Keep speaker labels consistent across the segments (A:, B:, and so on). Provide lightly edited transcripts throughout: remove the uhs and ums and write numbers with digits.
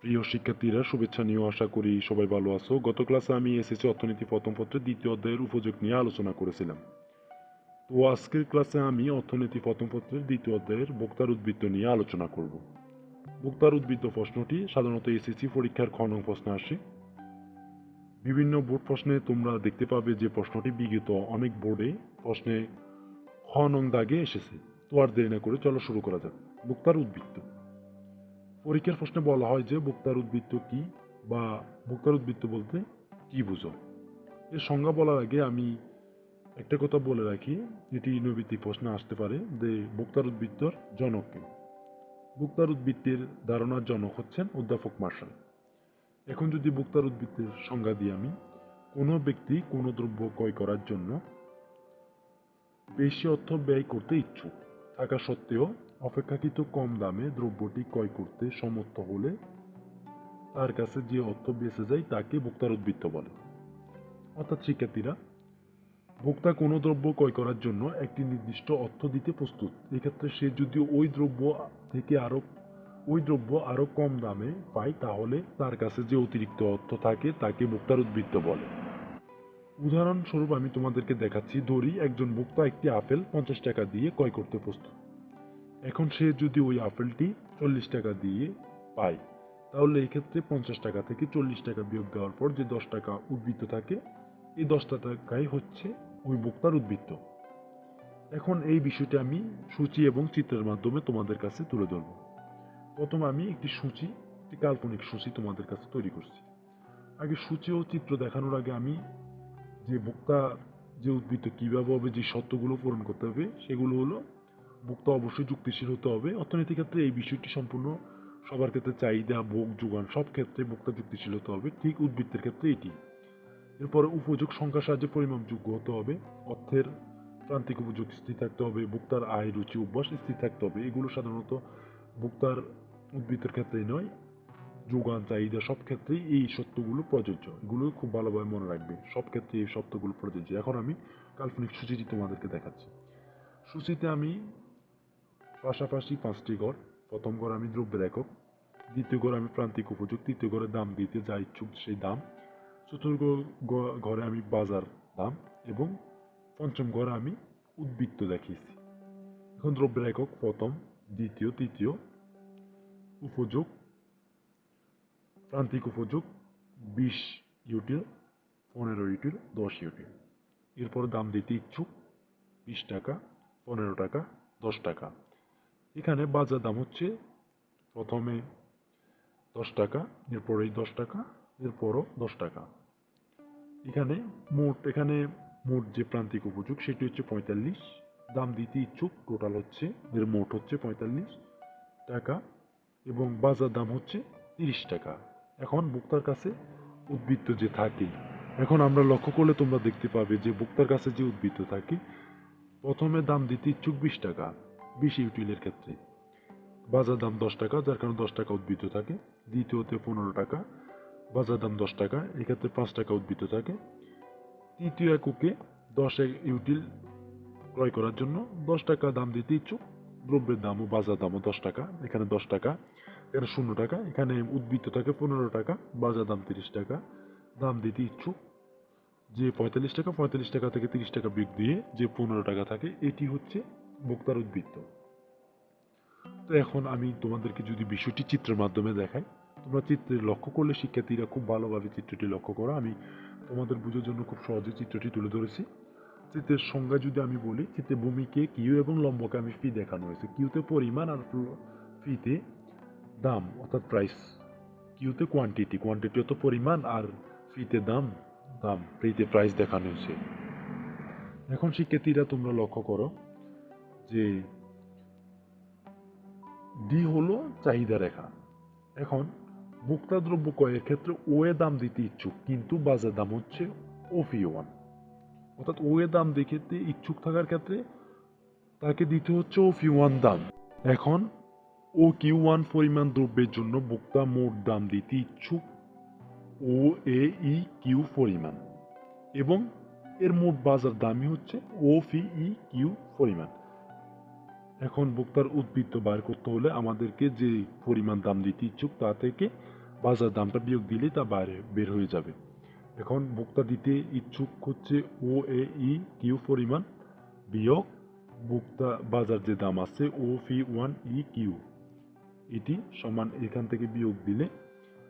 A: প্রিয় শিক্ষার্থীরা, শুভেচ্ছা নিয়ে আশা করি সবাই ভালো আছো। গত ক্লাসে আমি এসএসসি অর্থনীতি প্রথম পত্রের দ্বিতীয় অধ্যায়ের উপযোগ নিয়ে আলোচনা করেছিলাম। তো আজকের ক্লাসে আমি অর্থনীতি প্রথম পত্রের দ্বিতীয় অধ্যায়ের বক্তার উদ্বৃত্ত নিয়ে আলোচনা করব। বক্তার উদ্বৃত্ত প্রশ্নটি সাধারণত এসএসসি পরীক্ষার খ নং প্রশ্নে আসে। বিভিন্ন বোর্ড প্রশ্নে তোমরা দেখতে পাবে যে প্রশ্নটি বিগত অনেক বোর্ডে প্রশ্নে খ নং দাগে এসেছে। তো আর দেরি না করে চলো শুরু করা যাক। বক্তার উদ্বৃত্ত। পরীক্ষার প্রশ্নে বলা হয় যে বক্তার উদ্বৃত্ত কি বা বক্তার উদ্বৃত্ত বলতে কি বুঝো। এর সংজ্ঞা বলার আগে আমি একটা কথা বলে রাখি, এটি নৈবিত্তিক প্রশ্নে আসতে পারে যে বক্তার উদ্বৃত্তর জনক কে। বক্তার উদ্বৃত্তের ধারণার জনক হচ্ছেন অধ্যাপক মার্শাল। এখন যদি বক্তার উদ্বৃত্তের সংজ্ঞা দিই আমি, কোনো ব্যক্তি কোনো দ্রব্য ক্রয় করার জন্য বেশি অর্থ ব্যয় করতে ইচ্ছুক থাকা সত্ত্বেও অপেক্ষাকৃত কম দামে দ্রব্যটি ক্রয় করতে সমর্থ হলে তার কাছে যে অর্থ বেঁচে যায় তাকে বক্তার উদ্বৃত্ত বলে। অর্থাৎ শিক্ষার্থীরা, ভোক্তা কোনো দ্রব্য ক্রয় করার জন্য একটি নির্দিষ্ট অর্থ দিতে প্রস্তুত। এক্ষেত্রে সে যদি ওই দ্রব্য আরো কম দামে পায় তাহলে তার কাছে যে অতিরিক্ত অর্থ থাকে তাকে ভোক্তার উদ্বৃত্ত বলে। উদাহরণস্বরূপ আমি তোমাদেরকে দেখাচ্ছি। ধরি একজন ভোক্তা একটি আপেল 50 টাকা দিয়ে ক্রয় করতে প্রস্তুত। এখন সে যদি ওই আপেলটি 40 টাকা দিয়ে পায় তাহলে এই ক্ষেত্রে 50 টাকা থেকে 40 টাকা বিয়োগ দেওয়ার পর যে 10 টাকা উদ্বৃত্ত থাকে, এই 10 টাকাই হচ্ছে ওই ভোক্তার উদ্বৃত্ত। এখন এই বিষয়টি আমি সূচি এবং চিত্রের মাধ্যমে তোমাদের কাছে তুলে ধরব। প্রথমে আমি একটি কাল্পনিক সূচি তোমাদের কাছে তৈরি করছি। আগে সূচি ও চিত্র দেখানোর আগে আমি যে ভোক্তা যে উদ্বৃত্ত কিভাবে হবে, যে শর্তগুলো পূরণ করতে হবে সেগুলো হলো, ভোক্তা অবশ্যই যুক্তিশীল হতে হবে। অর্থনীতির ক্ষেত্রে এই বিষয়টি সম্পূর্ণ সবার ক্ষেত্রে, চাহিদা, ভোগ, যোগান সব ক্ষেত্রে ভোক্তা যুক্তিশীল হতে হবে, ঠিক উদ্বৃত্তের ক্ষেত্রে এটি। এরপরে উপযোগ সংখ্যার সাহায্যে পরিমাপযোগ্য হতে হবে। অর্থের প্রান্তিক উপযোগ স্থির থাকতে হবে। ভোক্তার আয়, রুচি, অভ্যাস স্থির থাকতে হবে। এগুলো সাধারণত ভোক্তার উদ্বৃত্তের ক্ষেত্রেই নয়, যোগান, চাহিদা সব ক্ষেত্রেই এই সত্যগুলো প্রযোজ্য। এগুলো খুব ভালোভাবে মনে রাখবে, সব ক্ষেত্রে এই সত্যগুলো প্রযোজ্য। এখন আমি কাল্পনিক সূচিটি তোমাদেরকে দেখাচ্ছি। সূচিতে আমি পাশাপাশি 5টি ঘর। প্রথম ঘর আমি দ্রব্যের একক, দ্বিতীয় ঘরে আমি প্রান্তিক উপযোগ, তৃতীয় ঘরে দাম দিতে যা ইচ্ছুক সেই দাম, চতুর্থ ঘরে আমি বাজার দাম এবং পঞ্চম ঘরে আমি উদ্বৃত্ত দেখিয়েছি। এখন দ্রব্যের একক প্রথম, দ্বিতীয়, তৃতীয়, উপযোগ, প্রান্তিক উপযোগ 20 ইউটিল, 15 ইউটিল, 10 ইউটিল। এরপর দাম দিতে ইচ্ছুক 20 টাকা, 15 টাকা, 10 টাকা। এখানে বাজার দাম হচ্ছে প্রথমে 10 টাকা, এরপরেই 10 টাকা, এরপরও 10 টাকা। এখানে মোট যে প্রান্তিক উপযোগ সেটি হচ্ছে 45, দাম দিতে ইচ্ছুক টোটাল হচ্ছে এর মোট হচ্ছে 45 টাকা এবং বাজার দাম হচ্ছে 30 টাকা। এখন ভোক্তার কাছে উদ্বৃত্ত যে থাকে, এখন আমরা লক্ষ্য করলে তোমরা দেখতে পাবে যে ভোক্তার কাছে যে উদ্বৃত্ত থাকে, প্রথমে দাম দিতে ইচ্ছুক 20 টাকা 20 ইউটিলের ক্ষেত্রে, বাজার দাম 10 টাকা যার কারণে 10 টাকা উদ্বৃত্ত থাকে। দ্বিতীয়তে 15 টাকা, বাজার দাম 10 টাকা, এক্ষেত্রে 5 টাকা উদ্বৃত্ত থাকে। তৃতীয় এককে 10 ইউটিল ক্রয় করার জন্য 10 টাকা দাম দিতে ইচ্ছুক, দ্রব্যের দাম ও বাজার দামও 10 টাকা, এখানে 10 টাকা, এখানে 0 টাকা, এখানে উদ্বৃত্ত থাকে 15 টাকা, বাজার দাম 30 টাকা, দাম দিতে ইচ্ছুক যে 45 টাকা, 45 টাকা থেকে 30 টাকা বিয়োগ দিয়ে যে 15 টাকা থাকে, এটি হচ্ছে ভোক্তার উদ্বৃত্ত। তো এখন আমি তোমাদেরকে যদি বিষয়টি চিত্রের মাধ্যমে দেখাই, তোমরা চিত্রে লক্ষ্য করলে শিক্ষার্থীরা খুব ভালোভাবে চিত্রটি লক্ষ্য করো। আমি তোমাদের বোঝার জন্য খুব সহজে চিত্রটি তুলে ধরেছি। চিত্রের সংজ্ঞা যদি আমি বলি, চিত্রে ভূমিকে, কিউ এবং লম্বকে আমি ফি দেখানো হয়েছে। কিউতে পরিমাণ আর ফিতে দাম অর্থাৎ প্রাইস। কিউতে কোয়ান্টিটি অর্থ পরিমাণ আর ফিতে দাম ফিতে প্রাইস দেখানো হয়েছে। এখন শিক্ষার্থীরা তোমরা লক্ষ্য করো যে ডি হলো চাহিদা রেখা। এখন ভোক্তা দ্রব্য ক্রয়ের ক্ষেত্রে ও এ দাম দিতে ইচ্ছুক কিন্তু বাজার দাম হচ্ছে OP1, অর্থাৎ ও এ দাম দেখতে ইচ্ছুক থাকার ক্ষেত্রে তাকে দিতে হচ্ছে OP1 দাম। এখন OQ1 পরিমাণ দ্রব্যের জন্য ভোক্তা মোট দাম দিতে ইচ্ছুক OAEQ পরিমাণ এবং এর মোট বাজার দামই হচ্ছে OPEQ পরিমাণ। এখন ভোক্তার উদ্বৃত্ত বার করতে হলে আমাদেরকে যে পরিমাণ দাম দিতে ইচ্ছুক তা থেকে বাজার দামটা বিয়োগ দিলেই তা বাইরে বের হয়ে যাবে। এখন ভোক্তা দিতে ইচ্ছুক হচ্ছে ও এ ই কিউ পরিমাণ বিয়োগ ভোক্তা বাজার যে দাম আছে ও ফি ওয়ান ই কিউ, এটি সমান এখান থেকে বিয়োগ দিলে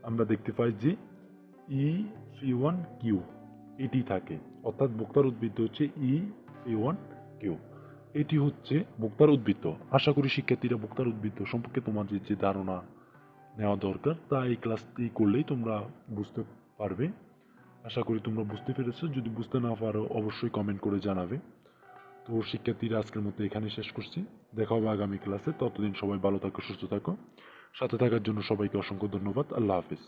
A: আমরা দেখতে পাই যে ই ফি ওয়ান কিউ এটি থাকে, অর্থাৎ ভোক্তার উদ্বৃত্ত হচ্ছে ই ফি ওয়ান কিউ। এটি হচ্ছে ভোক্তার উদ্বৃত্ত। আশা করি শিক্ষার্থীরা ভোক্তার উদ্বৃত্ত সম্পর্কে তোমাদের যে ধারণা নেওয়া দরকার তা এই ক্লাসটি করলেই তোমরা বুঝতে পারবে। আশা করি তোমরা বুঝতে পেরেছো। যদি বুঝতে না পারো অবশ্যই কমেন্ট করে জানাবে। তো শিক্ষার্থীরা আজকের মতো এখানে শেষ করছি। দেখা হবে আগামী ক্লাসে। ততদিন সবাই ভালো থাকো, সুস্থ থাকো। সাথে থাকার জন্য সবাইকে অসংখ্য ধন্যবাদ। আল্লাহ হাফিজ।